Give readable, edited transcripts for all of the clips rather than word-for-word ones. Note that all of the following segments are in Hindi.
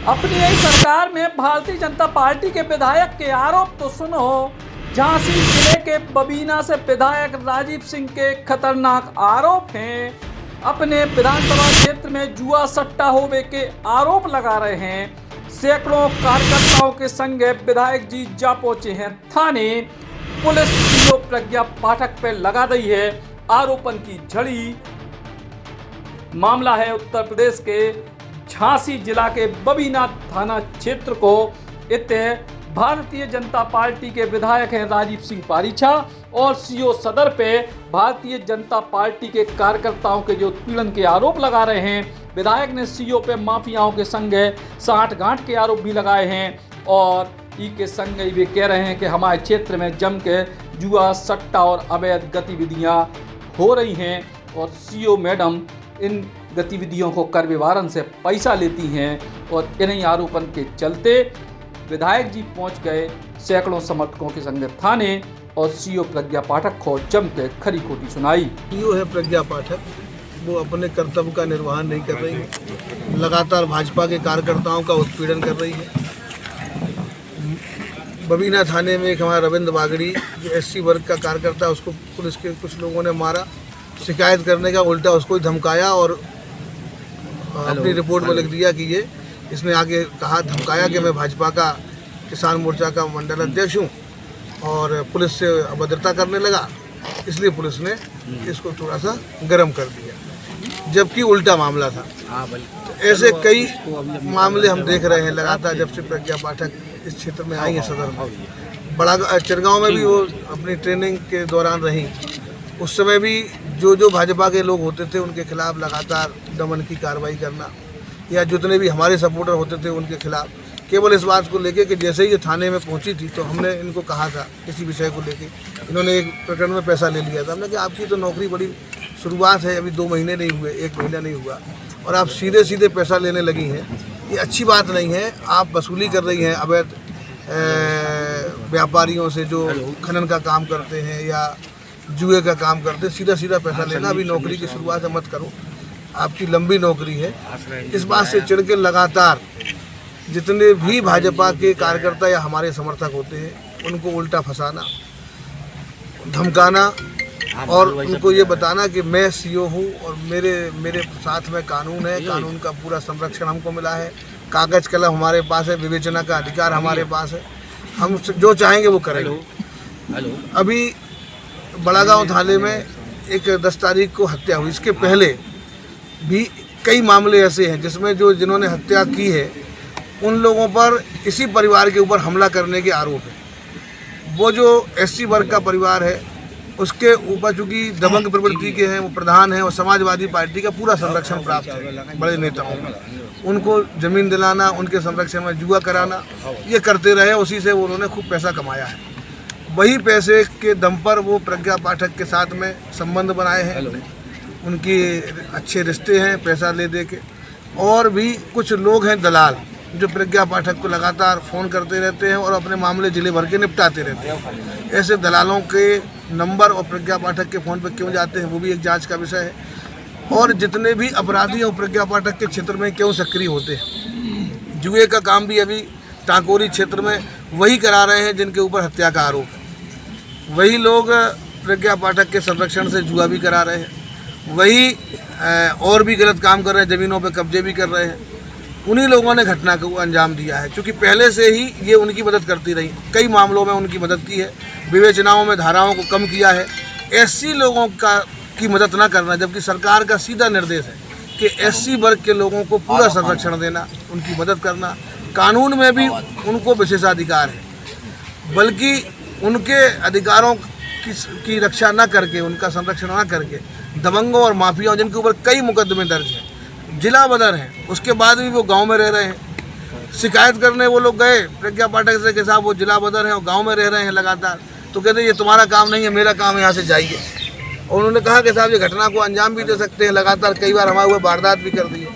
अपनी ही सरकार में भारतीय जनता पार्टी के विधायक के आरोप तो सुनो। झांसी जिले के बबीना से विधायक राजीव सिंह के खतरनाक आरोप हैं। अपने विधानसभा क्षेत्र में जुआ सट्टा होवे के आरोप लगा रहे हैं। सैकड़ों कार्यकर्ताओं के संग विधायक जी जा पहुंचे हैं थाने। पुलिस सीओ प्रज्ञा पाठक पे लगा रही है आरोपन की झड़ी। मामला है उत्तर प्रदेश के झांसी जिला के बबीना थाना क्षेत्र को। इतने भारतीय जनता पार्टी के विधायक हैं राजीव सिंह पारीछा और सीओ सदर पे भारतीय जनता पार्टी के कार्यकर्ताओं के जो उत्पीड़न के आरोप लगा रहे हैं। विधायक ने सीओ पे माफियाओं के संग साठ-गांठ के आरोप भी लगाए हैं और ई के संग वे कह रहे हैं कि हमारे क्षेत्र में जम के जुआ सट्टा और अवैध गतिविधियां हो रही हैं और सीओ मैडम इन गतिविधियों को कर विवारन से पैसा लेती हैं। और इन्हीं आरोपन के चलते विधायक जी पहुंच गए सैकड़ों समर्थकों के संग थाने और सीओ प्रज्ञा पाठक को जम के खरी खोटी सुनाई। सीओ है प्रज्ञा पाठक, वो अपने कर्तव्य का निर्वहन नहीं कर रही है, लगातार भाजपा के कार्यकर्ताओं का उत्पीड़न कर रही है। बबीना थाने में एक हमारा रविंद्र बागड़ी जो एससी वर्ग का कार्यकर्ता, उसको पुलिस के कुछ लोगों ने मारा। शिकायत करने का उल्टा उसको ही धमकाया और अपनी रिपोर्ट में लिख दिया कि ये इसने आगे कहा, धमकाया कि मैं भाजपा का किसान मोर्चा का मंडल अध्यक्ष हूँ और पुलिस से अभद्रता करने लगा, इसलिए पुलिस ने इसको थोड़ा सा गर्म कर दिया, जबकि उल्टा मामला था। तो ऐसे कई मामले हम देख रहे हैं लगातार जब से प्रज्ञा पाठक इस क्षेत्र में आई है सदर में। बड़ा चिरगांव में भी वो अपनी ट्रेनिंग के दौरान रही, उस समय भी जो भाजपा के लोग होते थे उनके खिलाफ लगातार दमन की कार्रवाई करना, या जितने भी हमारे सपोर्टर होते थे उनके खिलाफ, केवल इस बात को लेके कि जैसे ही ये थाने में पहुंची थी तो हमने इनको कहा था किसी विषय को लेके, इन्होंने एक प्रकरण में पैसा ले लिया था। हमने कहा आपकी तो नौकरी बड़ी शुरुआत है, अभी 2 महीने नहीं हुए, 1 महीना नहीं हुआ और आप सीधे सीधे पैसा लेने लगी हैं, ये अच्छी बात नहीं है। आप वसूली कर रही हैं अवैध व्यापारियों से जो खनन का काम करते हैं या जुए का काम करते हैं, सीधा सीधा पैसा लेना अभी नौकरी की शुरुआत मत करो, आपकी लंबी नौकरी है। इस बात से चिढ़ के लगातार जितने भी भाजपा के कार्यकर्ता या हमारे समर्थक होते हैं उनको उल्टा फंसाना, धमकाना और उनको ये बताना कि मैं सीओ हूँ और मेरे साथ में कानून है, कानून का पूरा संरक्षण हमको मिला है, कागज कलम हमारे पास है, विवेचना का अधिकार हमारे पास है, हम जो चाहेंगे वो करेंगे। अभी बड़ागांव थाने में एक 10 तारीख को हत्या हुई, इसके पहले भी कई मामले ऐसे हैं जिसमें जिन्होंने हत्या की है उन लोगों पर इसी परिवार के ऊपर हमला करने के आरोप है। वो जो एससी वर्ग का परिवार है उसके ऊपर चूँकि दबंग प्रवृत्ति के हैं, वो प्रधान हैं और समाजवादी पार्टी का पूरा संरक्षण प्राप्त है बड़े नेताओं का, उनको ज़मीन दिलाना, उनके संरक्षण में जुआ कराना, ये करते रहे, उसी से उन्होंने खूब पैसा कमाया है। वही पैसे के दम पर वो प्रज्ञा पाठक के साथ में संबंध बनाए हैं, उनकी अच्छे रिश्ते हैं पैसा ले दे के। और भी कुछ लोग हैं दलाल जो प्रज्ञा पाठक को लगातार फ़ोन करते रहते हैं और अपने मामले जिले भर के निपटाते रहते हैं। ऐसे दलालों के नंबर और प्रज्ञा पाठक के फ़ोन पर क्यों जाते हैं वो भी एक जांच का विषय है। और जितने भी अपराधी और प्रज्ञा पाठक के क्षेत्र में क्यों सक्रिय होते हैं, जुए का काम भी अभी टाकोरी क्षेत्र में वही करा रहे हैं जिनके ऊपर हत्या का आरोप है। वही लोग प्रज्ञा पाठक के संरक्षण से जुआ भी करा रहे हैं, वही और भी गलत काम कर रहे हैं, ज़मीनों पर कब्जे भी कर रहे हैं। उन्हीं लोगों ने घटना को अंजाम दिया है, क्योंकि पहले से ही ये उनकी मदद करती रही, कई मामलों में उनकी मदद की है, विवेचनाओं में धाराओं को कम किया है। एससी लोगों की मदद ना करना, जबकि सरकार का सीधा निर्देश है कि एससी वर्ग के लोगों को पूरा संरक्षण देना, उनकी मदद करना, कानून में भी उनको विशेषाधिकार है, बल्कि उनके अधिकारों की रक्षा न करके, उनका संरक्षण न करके दबंगों और माफियाओं जिनके ऊपर कई मुकदमे दर्ज हैं, जिला बदर हैं, उसके बाद भी वो गांव में रह रहे हैं। शिकायत करने वो लोग गए प्रज्ञा पाठक से कि साहब वो जिला बदर हैं और गांव में रह रहे हैं लगातार, तो कहते ये तुम्हारा काम नहीं है, मेरा काम है, यहाँ से जाइए। और उन्होंने कहा कि साहब ये घटना को अंजाम भी दे सकते हैं, लगातार कई बार हमारे हुए वारदात भी कर दिए।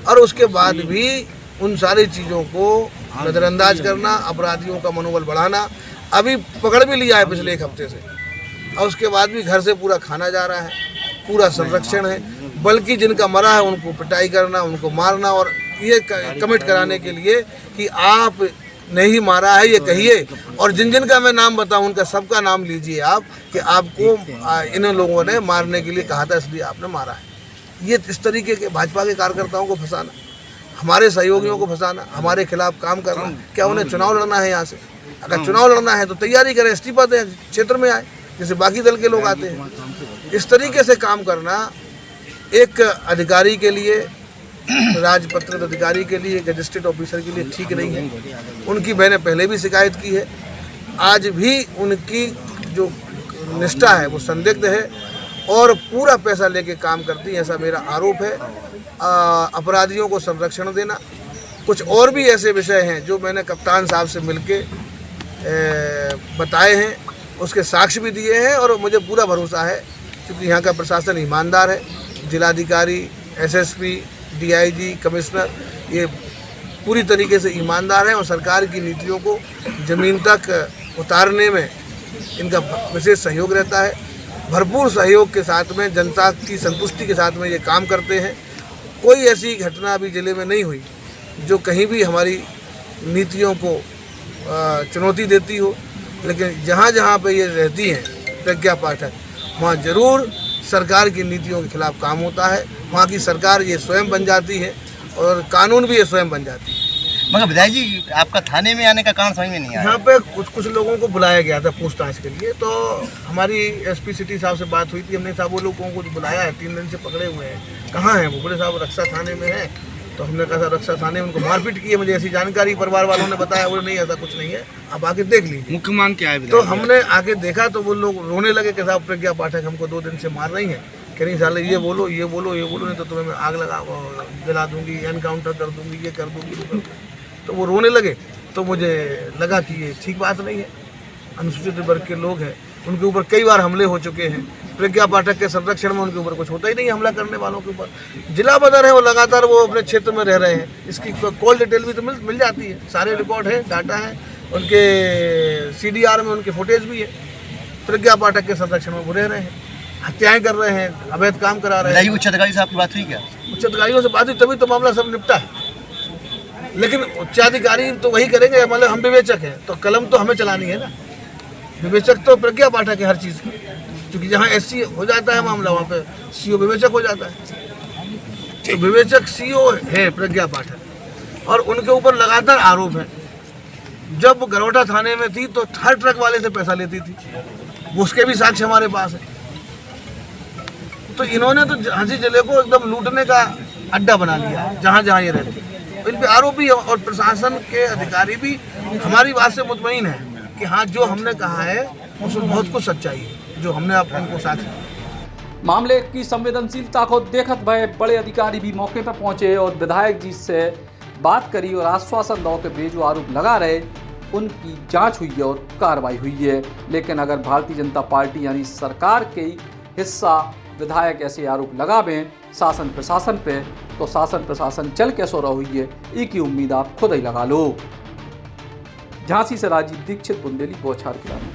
और उसके बाद भी उन सारी चीज़ों को नज़रअंदाज करना, अपराधियों का मनोबल बढ़ाना। अभी पकड़ भी लिया है पिछले 1 हफ्ते से, और उसके बाद भी घर से पूरा खाना जा रहा है, पूरा संरक्षण है, बल्कि जिनका मरा है उनको पिटाई करना, उनको मारना और ये कमिट कराने के लिए कि आप नहीं मारा है ये कहिए, और जिन जिन का मैं नाम बताऊं उनका सबका नाम लीजिए आप कि आपको इन लोगों ने मारने के लिए कहा था इसलिए आपने मारा है। ये इस तरीके के भाजपा के कार्यकर्ताओं को फंसाना, हमारे सहयोगियों को फंसाना, हमारे खिलाफ काम करना। क्या उन्हें चुनाव लड़ना है? यहाँ से अगर चुनाव लड़ना है तो तैयारी करें, इस्तीफा दें, क्षेत्र में आए जैसे बाकी दल के लोग आते हैं। इस तरीके से काम करना एक अधिकारी के लिए, राजपत्रित अधिकारी के लिए, रजिस्ट्रेट ऑफिसर के लिए ठीक नहीं है। उनकी मैंने पहले भी शिकायत की है, आज भी उनकी जो निष्ठा है वो संदिग्ध है और पूरा पैसा लेके काम करती है, ऐसा मेरा आरोप है। अपराधियों को संरक्षण देना, कुछ और भी ऐसे विषय हैं जो मैंने कप्तान साहब से मिलके बताए हैं, उसके साक्ष्य भी दिए हैं और मुझे पूरा भरोसा है क्योंकि यहाँ का प्रशासन ईमानदार है। जिलाधिकारी, एसएसपी, डीआईजी, कमिश्नर ये पूरी तरीके से ईमानदार हैं और सरकार की नीतियों को ज़मीन तक उतारने में इनका विशेष सहयोग रहता है। भरपूर सहयोग के साथ में, जनता की संतुष्टि के साथ में ये काम करते हैं। कोई ऐसी घटना अभी ज़िले में नहीं हुई जो कहीं भी हमारी नीतियों को चुनौती देती हो, लेकिन जहाँ जहाँ पे ये रहती हैं प्रज्ञा पाठक, वहाँ ज़रूर सरकार की नीतियों के खिलाफ काम होता है। वहाँ की सरकार ये स्वयं बन जाती है और कानून भी ये स्वयं बन जाती है। मगर विधायक जी, आपका थाने में आने का कारण समझ में नहीं आया। यहाँ पे कुछ लोगों को बुलाया गया था पूछताछ के लिए, तो हमारी एसपी सिटी साहब से बात हुई थी। हमने साहब वो लोगों को बुलाया है, 3 दिन से पकड़े हुए हैं, कहाँ हैं वो? बोले साहब रक्षा थाने में है। तो हमने कहा रक्षा थाने में उनको मारपीट की है, मुझे ऐसी जानकारी परिवार वालों ने बताया। बोले नहीं ऐसा कुछ नहीं है, आप आके देख लीजिए। मुख्य मांग क्या है? तो हमने आके देखा तो वो लोग रोने लगे कि साहब प्रज्ञा पाठक हमको 2 दिन से मार रही हैं, कह रही साले ये बोलो ये बोलो ये बोलो, नहीं तो तुम्हें मैं आग लगा जला दूंगी, एनकाउंटर कर दूंगी, ये कर दूंगी। तो वो रोने लगे तो मुझे लगा कि ये ठीक बात नहीं है। अनुसूचित वर्ग के लोग हैं, उनके ऊपर कई बार हमले हो चुके हैं। प्रज्ञा पाठक के संरक्षण में उनके ऊपर कुछ होता ही नहीं, हमला करने वालों के ऊपर। जिला बदर है वो लगातार वो अपने क्षेत्र में रह रहे हैं, इसकी कॉल डिटेल भी तो मिल जाती है, सारे रिकॉर्ड है, डाटा है, उनके CDR में उनके फुटेज भी है। प्रज्ञा पाठक के संरक्षण में वो रह रहे हैं, हत्याएं कर रहे हैं, अवैध काम करा रहे हैं। उच्च अधिकारी से आपकी बात हुई क्या? उच्च अधिकारियों से बात हुई तभी तो मामला सब निपटा है, लेकिन उच्चाधिकारी तो वही करेंगे, मतलब हम विवेचक हैं तो कलम तो हमें चलानी है ना। विवेचक तो प्रज्ञा पाठक है हर चीज़ की, क्योंकि जहाँ SC हो जाता है मामला वहाँ पे CO विवेचक हो जाता है। तो विवेचक CO है प्रज्ञा पाठक और उनके ऊपर लगातार आरोप है। जब गरौटा थाने में थी तो हर ट्रक वाले से पैसा लेती थी, उसके भी साक्ष्य हमारे पास है। तो इन्होंने तो झांसी जिले को एकदम लूटने का अड्डा बना लिया जहाँ जहाँ ये रहती है। इन पे आरोप भी और प्रशासन के अधिकारी भी हमारी बात से मुतमईन है कि हाँ जो हमने कहा है उसमें बहुत कुछ सच्चाई है, जो हमने उनको साक्ष्य। मामले की संवेदनशीलता को देखत भय बड़े अधिकारी भी मौके पर पहुंचे और विधायक जी से बात करी और आश्वासन दो के बेजो आरोप लगा रहे उनकी जांच हुई है और कार्रवाई हुई है। लेकिन अगर भारतीय जनता पार्टी यानी सरकार के हिस्सा विधायक ऐसे आरोप लगावें शासन प्रशासन पे, तो शासन प्रशासन चल कैसो रही है, एक ही उम्मीद आप खुद ही लगा लो। झांसी से राजीव दीक्षित, बुंदेली बौछार गिरामी।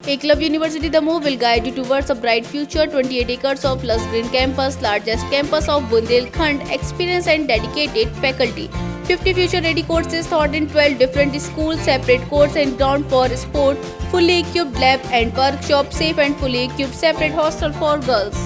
Eklavya University Damoh will guide you towards a bright future. 28 acres of lush green campus, largest campus of Bundelkhand, experienced and dedicated faculty. 50 future-ready courses taught in 12 different schools, separate courts and ground for sport, fully equipped lab and workshop, safe and fully equipped separate hostel for girls.